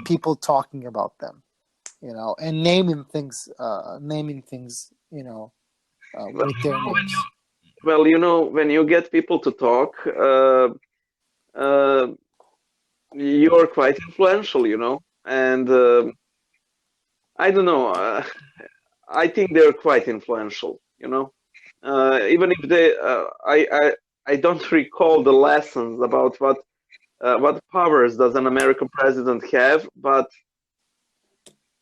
Speaker 1: people talking about them, and naming things, with their names.
Speaker 2: Well, when you get people to talk, you're quite influential, and I don't know. I think they're quite influential, even if they, I don't recall the lessons about what powers does an American president have, but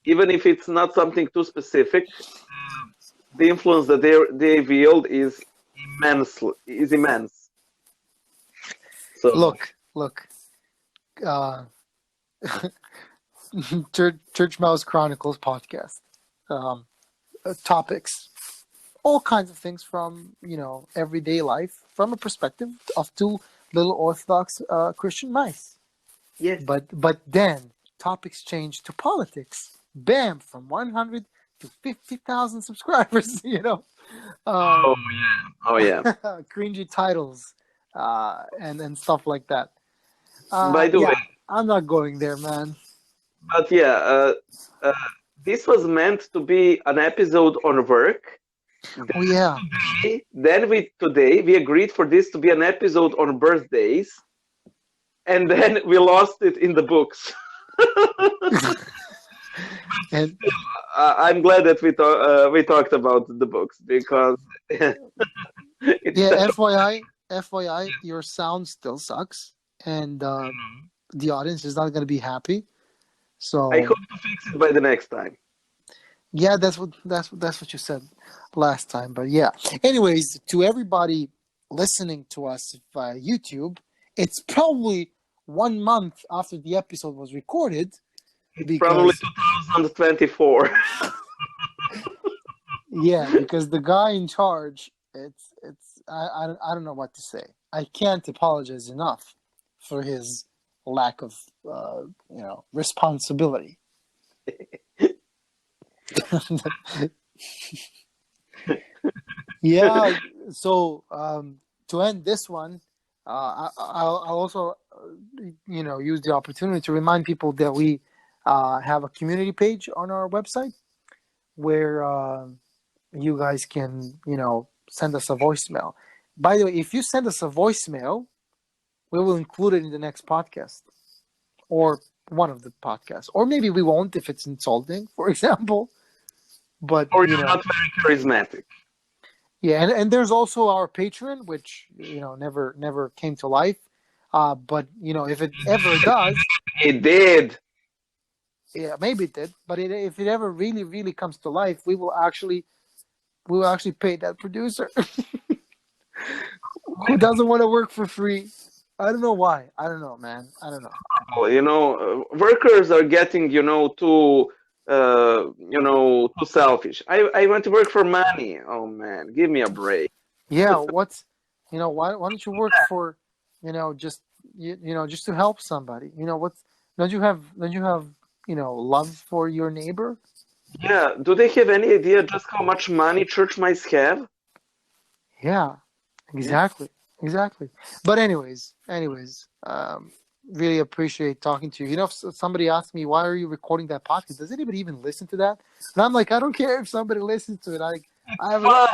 Speaker 2: even if it's not something too specific, the influence that they wield is immense. So
Speaker 1: look. Church Mouse Chronicles podcast. Topics. all kinds of things from, everyday life from a perspective of two little Orthodox Christian mice.
Speaker 2: Yes.
Speaker 1: But then topics changed to politics. Bam, from 100 to 50,000 subscribers.
Speaker 2: Oh yeah.
Speaker 1: Cringy titles, and stuff like that.
Speaker 2: By the way,
Speaker 1: I'm not going there, man.
Speaker 2: but yeah, this was meant to be an episode on work.
Speaker 1: Oh yeah.
Speaker 2: Then today we agreed for this to be an episode on birthdays, and then we lost it in the books.
Speaker 1: And
Speaker 2: I'm glad that we talked about the books because
Speaker 1: FYI, your sound still sucks, and the audience is not going to be happy. So
Speaker 2: I hope to fix it by the next time.
Speaker 1: yeah, that's what you said last time. But yeah, anyways, to everybody listening to us via YouTube, it's probably 1 month after the episode was recorded.
Speaker 2: Probably 2024.
Speaker 1: Yeah, because the guy in charge, I don't know what to say. I can't apologize enough for his lack of responsibility. Yeah. So to end this one, I'll also use the opportunity to remind people that we have a community page on our website where you guys can send us a voicemail. By the way, if you send us a voicemail, we will include it in the next podcast or one of the podcasts, or maybe we won't if it's insulting, for example. But
Speaker 2: or you're not very charismatic.
Speaker 1: Yeah, and there's also our Patreon, which never came to life. But if it ever does,
Speaker 2: it did.
Speaker 1: Yeah, maybe it did. But if it ever really, really comes to life, we will actually pay that producer who doesn't want to work for free. I don't know why. I don't know, man. I don't know.
Speaker 2: Workers are getting too selfish. I want to work for money. Oh man, give me a break.
Speaker 1: Yeah, why don't you work for just just to help somebody? Don't you have love for your neighbor?
Speaker 2: Yeah, do they have any idea just how much money church mice have?
Speaker 1: Yeah, exactly. But anyways, really appreciate talking to you. If somebody asked me, why are you recording that podcast? Does anybody even listen to that? And I'm like, I don't care if somebody listens to it. I have
Speaker 2: fun.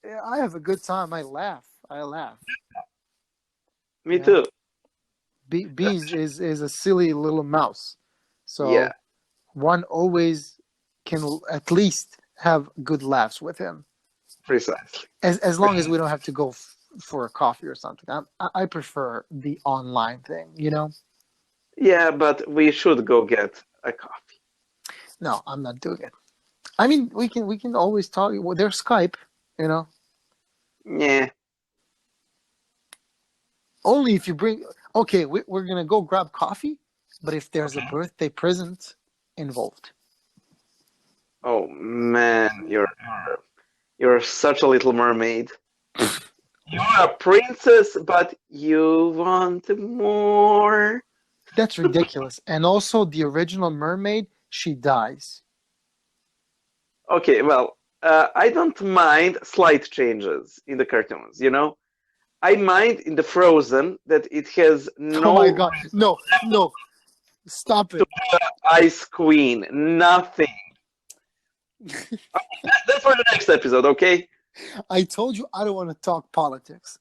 Speaker 1: I have a good time. I laugh.
Speaker 2: Me too.
Speaker 1: Bees is a silly little mouse. So
Speaker 2: yeah.
Speaker 1: One always can at least have good laughs with him.
Speaker 2: Precisely.
Speaker 1: As long as we don't have to go for a coffee or something. I prefer the online thing,
Speaker 2: Yeah, but we should go get a coffee.
Speaker 1: No, I'm not doing it. I mean, we can always talk. Well, there's Skype,
Speaker 2: Yeah.
Speaker 1: Only if you bring. Okay, we're gonna go grab coffee, but if there's a birthday present involved.
Speaker 2: Oh man, you're such a little mermaid. You're a princess, but you want more.
Speaker 1: That's ridiculous. And also, the original mermaid, she dies.
Speaker 2: Okay, well, I don't mind slight changes in the cartoons. I mind in the Frozen that it has no.
Speaker 1: Oh my god! No! Stop it!
Speaker 2: Ice Queen, nothing. That's for the next episode, okay?
Speaker 1: I told you I don't want to talk politics.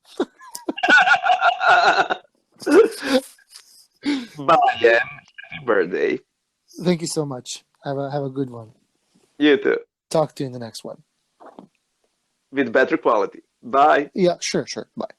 Speaker 2: Bye, yeah. Happy birthday.
Speaker 1: Thank you so much. Have a good one.
Speaker 2: You too.
Speaker 1: Talk to you in the next one.
Speaker 2: With better quality. Bye.
Speaker 1: Yeah, sure. Bye.